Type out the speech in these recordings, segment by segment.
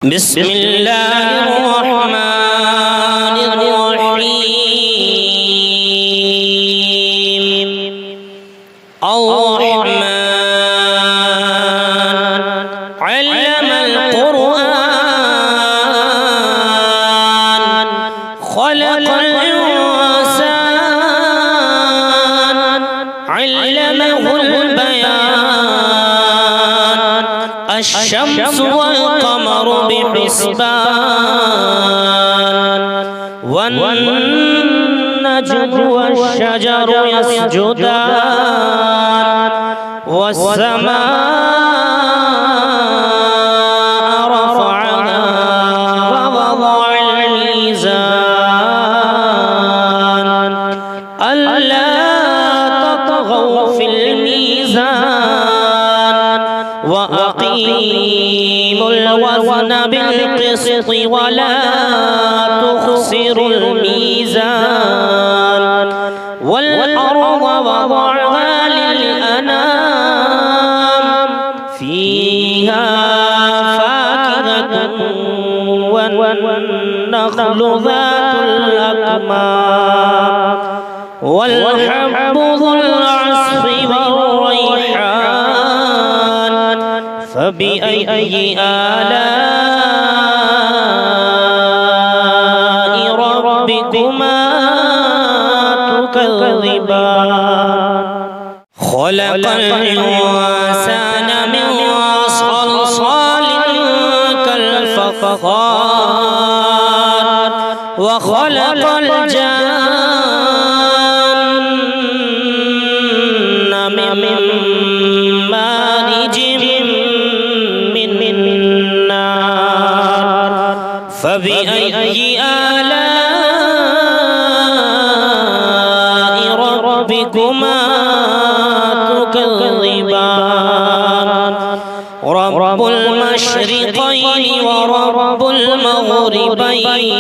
بسم الله الرحمن الرحيم الرحمن علم القرآن خلق الإنسان علمه البيان الشمس والقمر بحسبان والنجم والشجر يسجدان والسماء رفعها ووضع الميزان ألا تطغوا في الميزان وأقيموا الوزن بالقسط ولا تخسروا الميزان والأرض وضعها للأنام فيها فاكهة والنخل ذات الأكمام والحب ذو العصف والريحان فبأي آلاء ربكما تكذبان خلق الإنسان من صلصال كالفخار وخلق الجن من مارج من نار فبأي آلاء ربكما تكذبان رب المشرقين ورب المغربين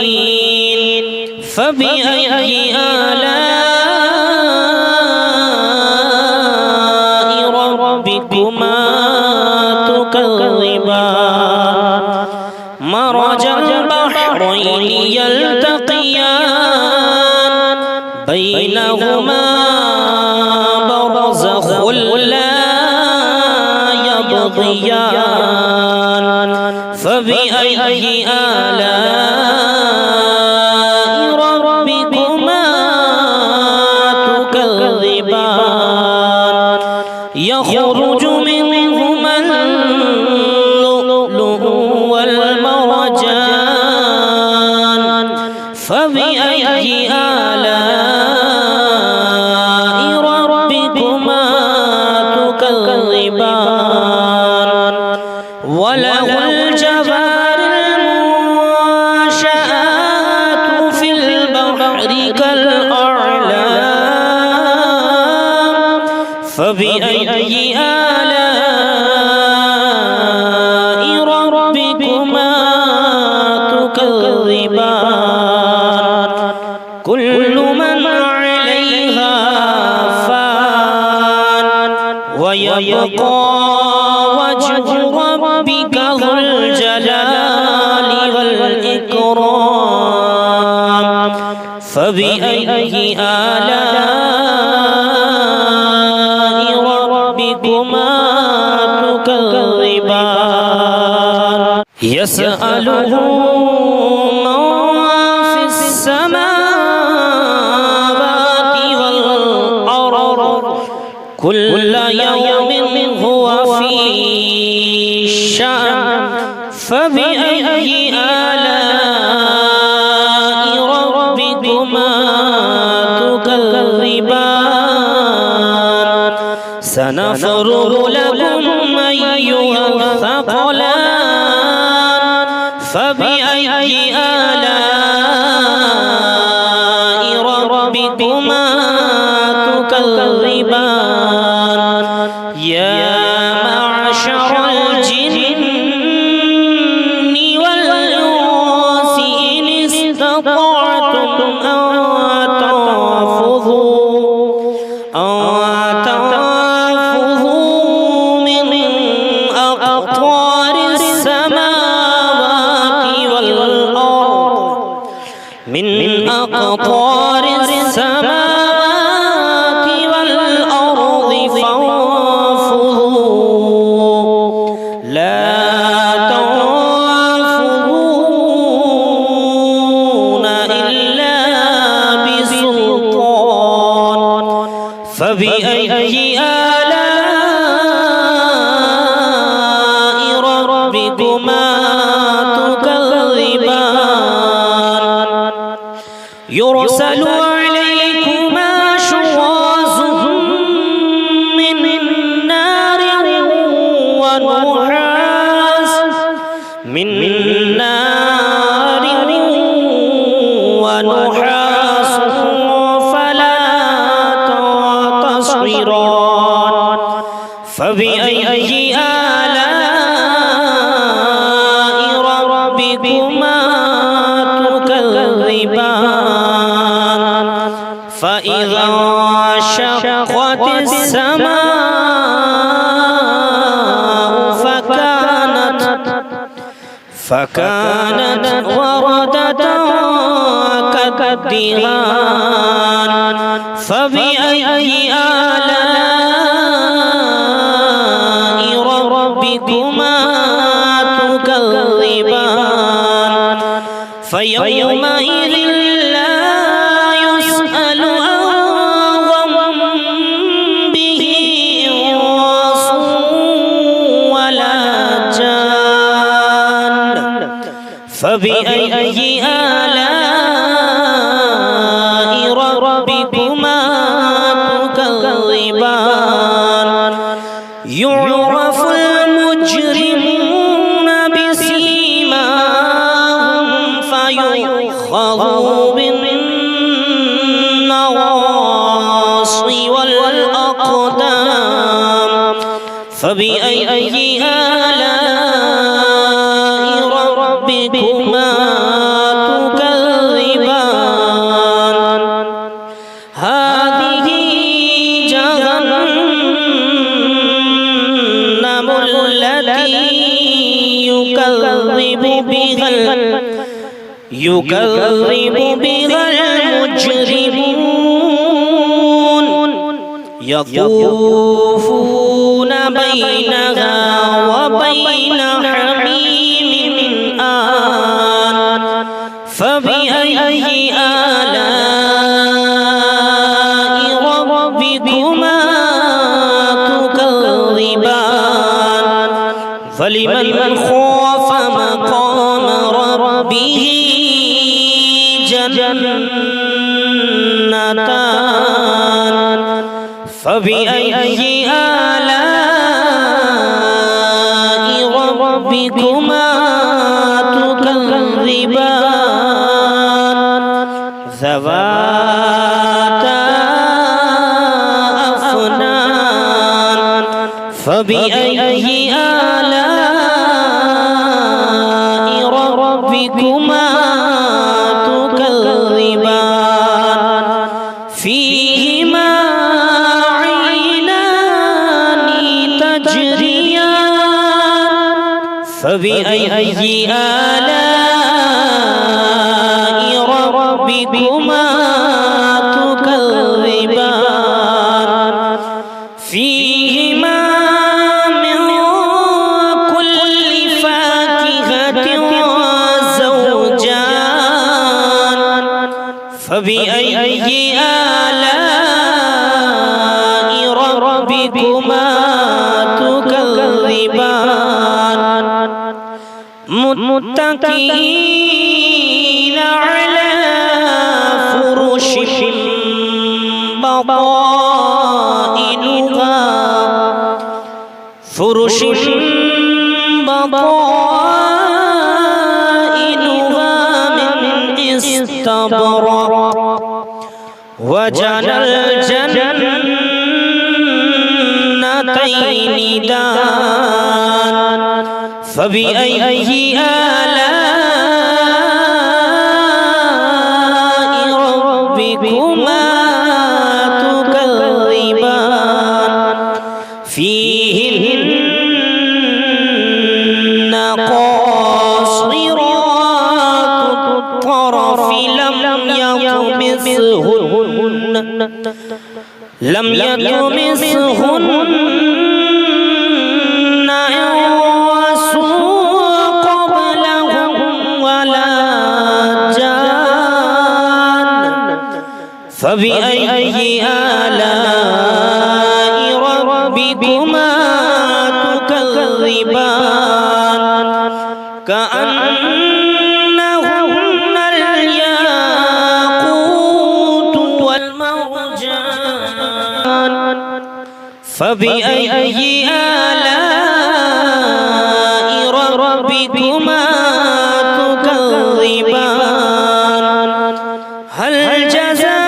فبأي آلاء ربكما تكذبان مرج البحرين يلتقيان بينهما برزخ لا يبغيان فبأي آلاء ربكما تكذبان يخرج منهما اللؤلؤ والمرجان فبأي آلاء ربكما تكذبان وله الجوار المنشآت في البحر كالأعلام فبأي آلاء ربكما تكذبان كل من عليها فان ويبقى وجه ربك ذو الجلال والإكرام فبأي آلاء ربكما تكذبان يسأله من في السماوات والأرض كل يوم هو في شأن فبأي آلاء ربكما تكذبان سنفرغ لكم أيها الثقلان فبأي آلاء ربكما تكذبان يا معشر الجن والإنس إن استطعتم أن تنفذوا من أقطار السماوات أقطار السماوات والأرض فانفذوا لا تنفذون إلا بسلطان فبأي آلاء ربكما تكذبان يرسل عليكما شواظ من نار ونحاس فلا تنتصران فبأي آلاء ربكما تكذبان فإذا انشقت السماء فكانت وردة كالدهان فبأي آلاء ربكما تكذبان فيومئذ لا يسأل عن ذنبه إنس ولا جان فبأي آلاء ربكما تكذبان يعرف المجرمون بسيماهم فيؤخذوا بالنواصي والأقدام فبأي آلاء ربكما تكذبان هذه جهنم التي يكذب بها المجرمون يطوفون بينها وبين حميم آن فبأي آلاء ربكما تكذبان فلمن خاف مقام ربه جنتان فبأي آلاء ربكما تكذبان ذواتا أفنان فبأي آلاء ربكما تكذبان فيهما عينان تجريان فبأي آلاء ربكما تكذبان فيهما من كل فاكهة زوجان فبأي آلاء ربكما تكذبان متكئين على فرش بطائنها من استبرق وجنى الجنتين دان فبأي آلاء ربكما تكذبان فيهن قاصرات الطرف لم يطمثهن يطمسهن لم يطمسهن إنس قبلهم ولا جان فبأي آلاء ربكما تكذبان كأنهن الياقوت والمرجان فبأي آلاء ربكما تكذبان هل جزاء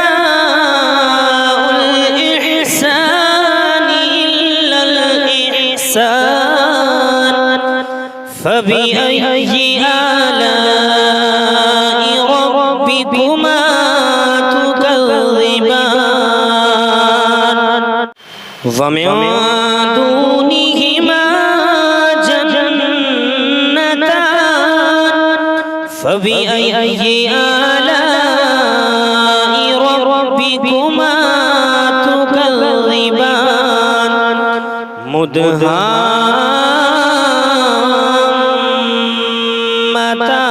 الإحسان إلا الإحسان فبأي آلاء ربكما تكذبان ومن دونهما جنتان فبأي آلاء ربكما تكذبان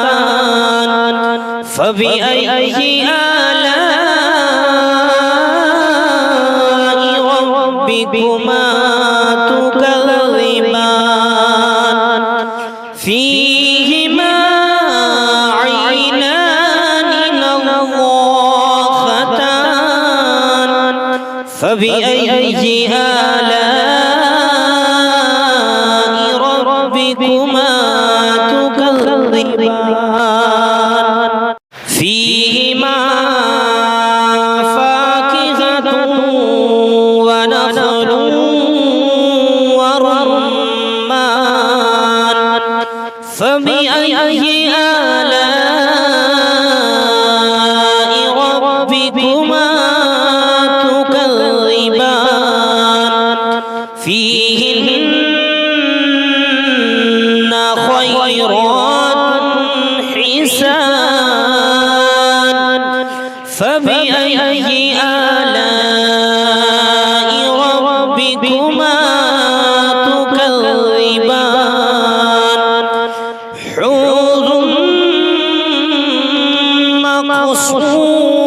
مدهامتان فبأي آلاء ربكما تكذبان فيهما عينان نضاختان فبأي آلاء ربكما تكذبان فيهما فاكهة ونخل ورمان فبأي آلاء ربكما تكذبان فيهن خيرات حسان فبأي آلاء ربكما تكذبان حور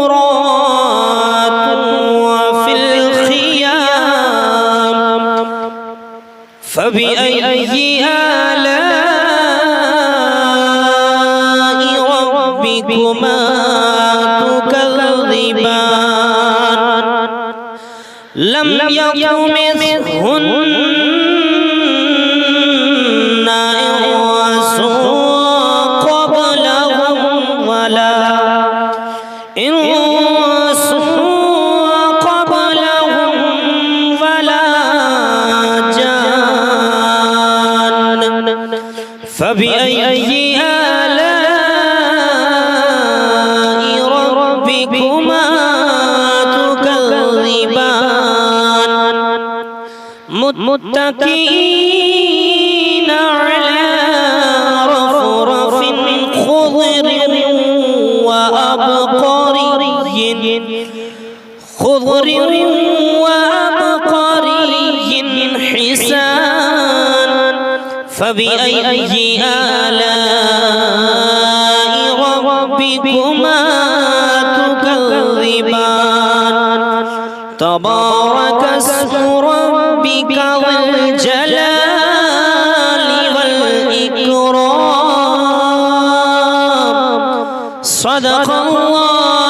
مقصورات وفي الخيام فبأي آلاء ربكما تكذبان لم يطمثهن إنس قبلهم ولا جان فبأي آلاء ربكما تكذبان متكئين على رفرف خضر وأبقري حسان فبأي آلاء ربكما تكذبان تبارك اسم ربك ذو الجلال والإكرام صدق الله